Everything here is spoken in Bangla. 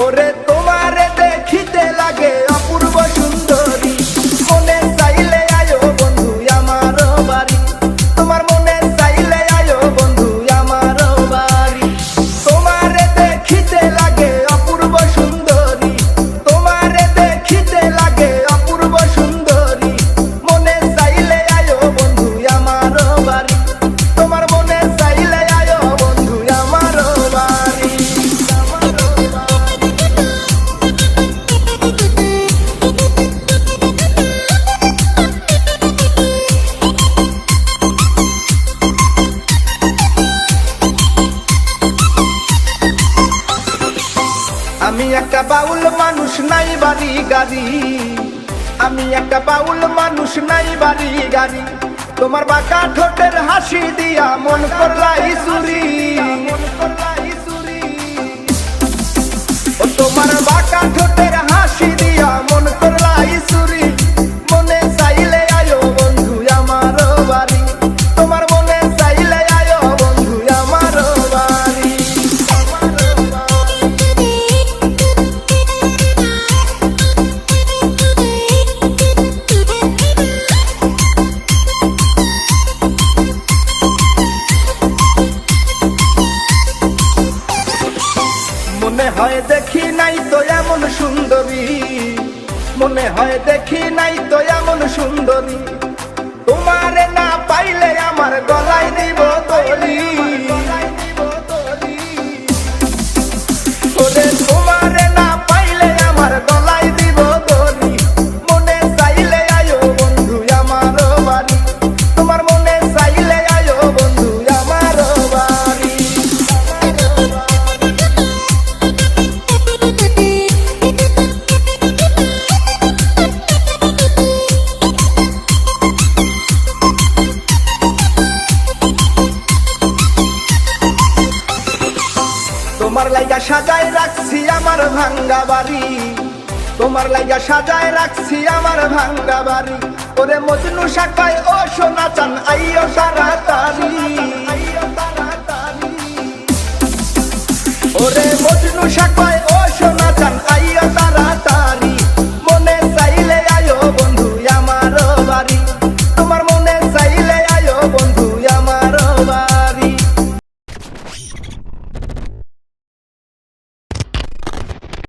ওরে তোমারে দেখিতে লাগে অপূর্ব সুন্দরী, মনে চাইলে আয়ো বন্ধু আমার বাড়ি, তোমার মনে চাইলে আয়ো বন্ধু আমার বাড়ি। তোমারে দেখিতে লাগে অপূর্ব সুন্দরী, তোমারে দেখিতে লাগে অপূর্ব সুন্দরী, মনে চাইলে আয়ো বন্ধু আমার বাড়ি, তোমার মনে চাইলে আয়ো বন্ধু আমার বাড়ি। আমি একটা বাউল মানুষ নাই বাড়ি গাড়ি, আমি একটা বাউল মানুষ নাই বাড়ি গাড়ি, তোমার বাঁকা ঠোঁটের হাসি দিয়া মন করলাই চুরি, ও তোমার বাঁকা ঠোঁটের হাসি দিয়া মন করলাই চুরি, মনে চাইলে আয়ো বন্ধু আমার বাড়ি, তোমার মনে চাইলে আয়ো বন্ধু আমার বাড়ি। মনে হয় দেখি নাই তো এমন সুন্দরী, মনে হয় দেখি নাই তো এমন সুন্দরী, তোমারে না পাইলে আমার গলায় দিব দড়ি, ওরে তোমারে না পাইলে আমার গলায় দিব দড়ি, মনে চাইলে আয়ো বন্ধু আমার বাড়ি, তোমার মনে চাইলে আয়ো বন্ধু আমার বাড়ি। তোমার লাইগা সাজায় রাখছি আমার ভাঙ্গা বাড়ি, তোমার লাইগা সাজায় রাখছি আমার ভাঙ্গা বাড়ি, ওরে মজনু শাখায় ও সোনা